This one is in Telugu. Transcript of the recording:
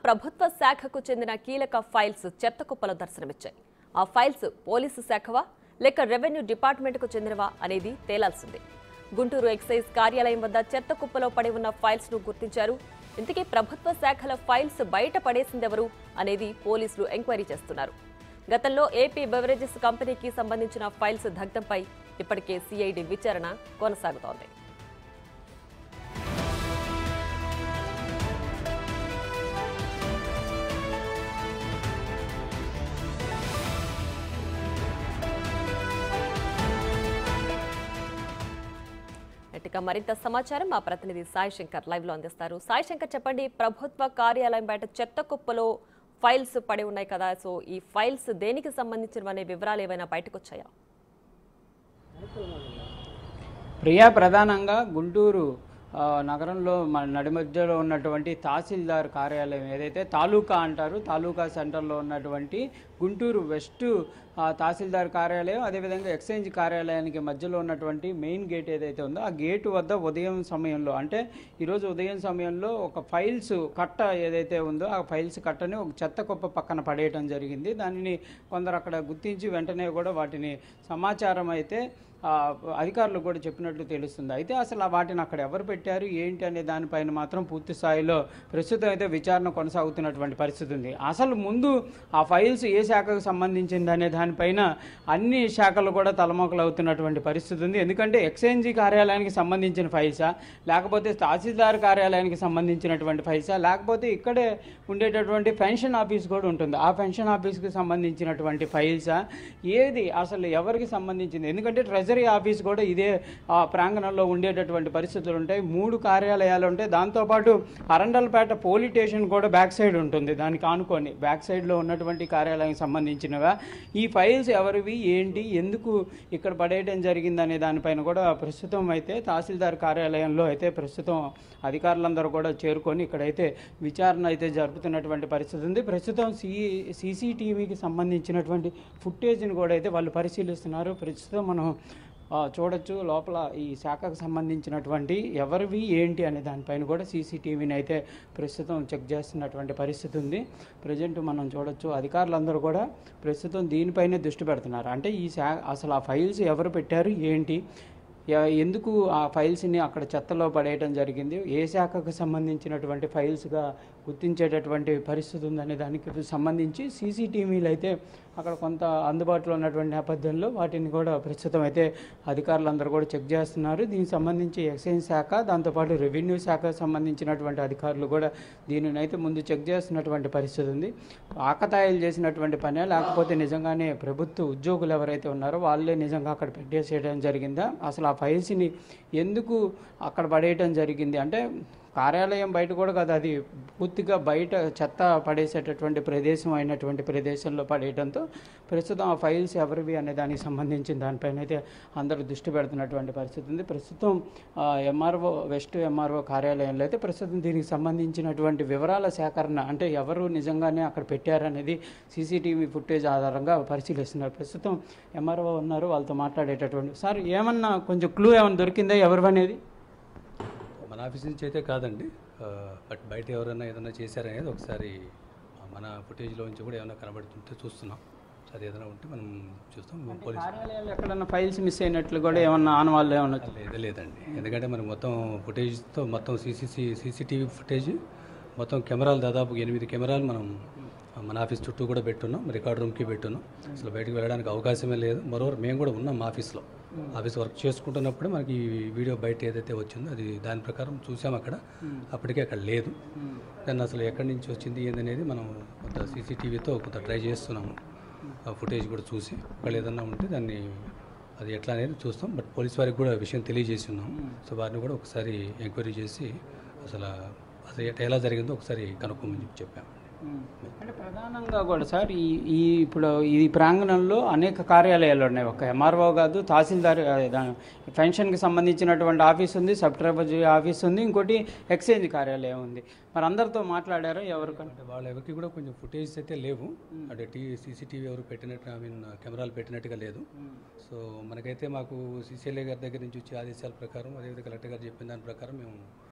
ప్రభుత్వ శాఖకు చెందిన కీలక ఫైల్స్ చెత్తకుప్పలో దర్శనమిచ్చాయి. ఆ ఫైల్స్ పోలీసు శాఖవా లేక రెవెన్యూ డిపార్ట్మెంట్కు చెందినవా అనేది తేలాల్సిందే. గుంటూరు ఎక్సైజ్ కార్యాలయం వద్ద చెత్తకుప్పలో పడి ఉన్న ఫైల్స్ ను గుర్తించారు. ఇంతకీ ప్రభుత్వ శాఖల ఫైల్స్ బయట పడేసిందెవరు అనేది పోలీసులు ఎంక్వైరీ చేస్తున్నారు. గతంలో ఏపీ బెవరేజెస్ కంపెనీకి సంబంధించిన ఫైల్స్ దగ్ధంపై ఇప్పటికే సిఐడి విచారణ కొనసాగుతోంది. మరింత సమాచారం మా ప్రతినిధి సాయి శంకర్ లైవ్ లో అందిస్తారు. సాయి శంకర్, చెప్పండి, ప్రభుత్వ కార్యాలయం బయట చెత్త కుప్పలో ఫైల్స్ పడి ఉన్నాయి కదా, సో ఈ ఫైల్స్ దేనికి సంబంధించిన వివరాలు ఏమైనా బయటకు వచ్చాయా? ప్రియా, ప్రధానంగా గుంటూరు నగరంలో నడి మధ్యలో ఉన్నటువంటి తహసీల్దార్ కార్యాలయం ఏదైతే తాలూకా అంటారు, తాలూకా సెంటర్లో ఉన్నటువంటి గుంటూరు వెస్ట్ తహసీల్దార్ కార్యాలయం, అదేవిధంగా ఎక్స్చేంజ్ కార్యాలయానికి మధ్యలో ఉన్నటువంటి మెయిన్ గేట్ ఏదైతే ఉందో ఆ గేటు వద్ద ఉదయం సమయంలో, అంటే ఈరోజు ఉదయం సమయంలో ఒక ఫైల్స్ కట్ట ఏదైతే ఉందో ఆ ఫైల్స్ కట్టని ఒక చెత్త కుప్ప పక్కన పడేయటం జరిగింది. దానిని కొందరు అక్కడ గుర్తించి వెంటనే కూడా వాటిని సమాచారం అయితే అధికారులు కూడా చెప్పినట్లు తెలుస్తుంది. అయితే అసలు వాటిని అక్కడ ఎవరు పెట్టారు ఏంటి అనే దానిపైన మాత్రం పూర్తి స్థాయిలో ప్రస్తుతం అయితే విచారణ కొనసాగుతున్నటువంటి పరిస్థితి ఉంది. అసలు ముందు ఆ ఫైల్స్ ఏ శాఖకు సంబంధించింది అనే దానిపైన అన్ని శాఖలు కూడా తలమోకలు అవుతున్నటువంటి పరిస్థితి ఉంది. ఎందుకంటే ఎక్స్చేంజీ కార్యాలయానికి సంబంధించిన ఫైల్సా, లేకపోతే తహసీల్దార్ కార్యాలయానికి సంబంధించినటువంటి ఫైల్సా, లేకపోతే ఇక్కడే ఉండేటటువంటి పెన్షన్ ఆఫీస్ కూడా ఉంటుంది, ఆ పెన్షన్ ఆఫీస్కి సంబంధించినటువంటి ఫైల్సా, ఏది అసలు ఎవరికి సంబంధించింది? ఎందుకంటే ట్రెజరీ ఆఫీస్ కూడా ఇదే ప్రాంగణంలో ఉండేటటువంటి పరిస్థితులు ఉంటాయి. 3 కార్యాలయాలు ఉంటాయి. దాంతోపాటు అరండల్పేట పోలీస్ స్టేషన్ కూడా బ్యాక్ సైడ్ ఉంటుంది. దానికి ఆనుకొని బ్యాక్ సైడ్లో ఉన్నటువంటి కార్యాలయానికి సంబంధించినవా, ఈ ఫైల్స్ ఎవరివి ఏంటి, ఎందుకు ఇక్కడ పడేయడం జరిగింది అనే దానిపైన కూడా ప్రస్తుతం అయితే తహసీల్దార్ కార్యాలయంలో అయితే ప్రస్తుతం అధికారులందరూ కూడా చేరుకొని ఇక్కడైతే విచారణ అయితే జరుపుతున్నటువంటి పరిస్థితి ఉంది. ప్రస్తుతం సీసీటీవీకి సంబంధించినటువంటి ఫుటేజ్ని కూడా అయితే వాళ్ళు పరిశీలిస్తున్నారు. ప్రస్తుతం మనం చూడొచ్చు లోపల ఈ శాఖకు సంబంధించినటువంటి ఎవరివి ఏంటి అనే దానిపైన కూడా సీసీటీవీని అయితే ప్రస్తుతం చెక్ చేస్తున్నటువంటి పరిస్థితి ఉంది. ప్రజెంట్ మనం చూడొచ్చు అధికారులందరూ కూడా ప్రస్తుతం దీనిపైనే దృష్టి పెడుతున్నారు. అంటే ఈ అసలు ఆ ఫైల్స్ ఎవరు పెట్టారు ఏంటి, ఎందుకు ఆ ఫైల్స్ని అక్కడ చెత్తలో పడేయటం జరిగింది, ఏ శాఖకు సంబంధించినటువంటి ఫైల్స్గా గుర్తించేటటువంటి పరిస్థితి ఉందనే దానికి సంబంధించి సీసీటీవీలు అయితే అక్కడ కొంత అందుబాటులో ఉన్నటువంటి నేపథ్యంలో వాటిని కూడా ప్రస్తుతం అయితే అధికారులందరూ కూడా చెక్ చేస్తున్నారు. దీనికి సంబంధించి ఎక్సైజ్ శాఖ, దాంతోపాటు రెవెన్యూ శాఖకు సంబంధించినటువంటి అధికారులు కూడా దీనిని అయితే ముందు చెక్ చేస్తున్నటువంటి పరిస్థితి ఉంది. ఆకతాయిలు చేసినటువంటి పనే, లేకపోతే నిజంగానే ప్రభుత్వ ఉద్యోగులు ఎవరైతే ఉన్నారో వాళ్ళే నిజంగా అక్కడ పెట్టేసేయడం జరిగిందా, అసలు ఆ ఫైల్స్ని ఎందుకు అక్కడ పడేయటం జరిగింది, అంటే కార్యాలయం బయట కూడా కాదు, అది పూర్తిగా బయట చెత్త పడేసేటటువంటి ప్రదేశం అయినటువంటి ప్రదేశంలో పడేయడంతో ప్రస్తుతం ఆ ఫైల్స్ ఎవరివి అనే దానికి సంబంధించిన దానిపైన అయితే అందరూ దృష్టి పెడుతున్నటువంటి పరిస్థితి ఉంది. ప్రస్తుతం ఎంఆర్ఓ వెస్ట్ ఎంఆర్ఓ కార్యాలయంలో అయితే ప్రస్తుతం దీనికి సంబంధించినటువంటి వివరాల సేకరణ, అంటే ఎవరు నిజంగానే అక్కడ పెట్టారనేది సీసీటీవీ ఫుటేజ్ ఆధారంగా పరిశీలిస్తున్నారు. ప్రస్తుతం ఎంఆర్ఓ ఉన్నారు, వాళ్ళతో మాట్లాడేటటువంటి. సార్, ఏమన్నా కొంచెం క్లూ ఏమైనా దొరికిందా ఎవరు అనేది? మన ఆఫీస్ నుంచి అయితే కాదండి, బట్ బయట ఎవరైనా ఏదైనా చేశారనేది ఒకసారి మన ఫుటేజ్లో నుంచి కూడా ఏమైనా కనబడుతుంటే చూస్తున్నాం. అది ఏదైనా ఉంటే మనం చూస్తాం. కార్యాలయాలు ఎక్కడన్నా ఫైల్స్ మిస్ అయినట్లు కూడా ఏమన్నా ఆనవాళ్ళు ఏమన్నా? లేదండి, ఎందుకంటే మనం మొత్తం ఫుటేజ్తో మొత్తం సీసీటీవీ ఫుటేజ్ మొత్తం కెమెరాలు దాదాపు 8 కెమెరాలు మనం మన ఆఫీస్ చుట్టూ కూడా పెట్టున్నాం, రికార్డ్ రూమ్కి పెట్టున్నాం. అసలు బయటకు వెళ్ళడానికి అవకాశమే లేదు. మరోవర్ మేము కూడా ఉన్నాం ఆఫీస్ వర్క్ చేసుకుంటున్నప్పుడే మనకి ఈ వీడియో బయట ఏదైతే వచ్చిందో అది దాని ప్రకారం చూసాం. అప్పటికే అక్కడ లేదు. దాన్ని అసలు ఎక్కడి నుంచి వచ్చింది ఏందనేది మనం కొంత సీసీటీవీతో కొంత ట్రై చేస్తున్నాము. ఫుటేజ్ కూడా చూసి ఒకళ్ళు ఏదన్నా ఉంటే దాన్ని అది ఎట్లా అనేది చూస్తాం. బట్ పోలీస్ వారికి కూడా విషయం తెలియజేసి ఉన్నాం. సో వారిని కూడా ఒకసారి ఎంక్వైరీ చేసి అసలు అది ఎలా జరిగిందో ఒకసారి కనుక్కోమని చెప్పాము. అంటే ప్రధానంగా కూడా సార్ ఈ ఇప్పుడు ఈ ప్రాంగణంలో అనేక కార్యాలయాలు ఉన్నాయి. ఒక ఎంఆర్ఓ కాదు, తహసీల్దార్ పెన్షన్కి సంబంధించినటువంటి ఆఫీస్ ఉంది, సబ్ ట్రెజరీ ఆఫీస్ ఉంది, ఇంకోటి ఎక్స్చేంజ్ కార్యాలయం ఉంది. మరి అందరితో మాట్లాడారో ఎవరికంటే? వాళ్ళ ఎవరికి కూడా కొంచెం ఫుటేజ్ అయితే లేవు, అంటే సీసీటీవీ ఎవరు పెట్టినట్టు కెమెరాలు పెట్టినట్టుగా లేదు. సో మనకైతే మాకు సీసీఎల్ఏ గారి దగ్గర నుంచి వచ్చే ఆదేశాల ప్రకారం, అదేవిధంగా కలెక్టర్ గారు చెప్పిన దాని ప్రకారం మేము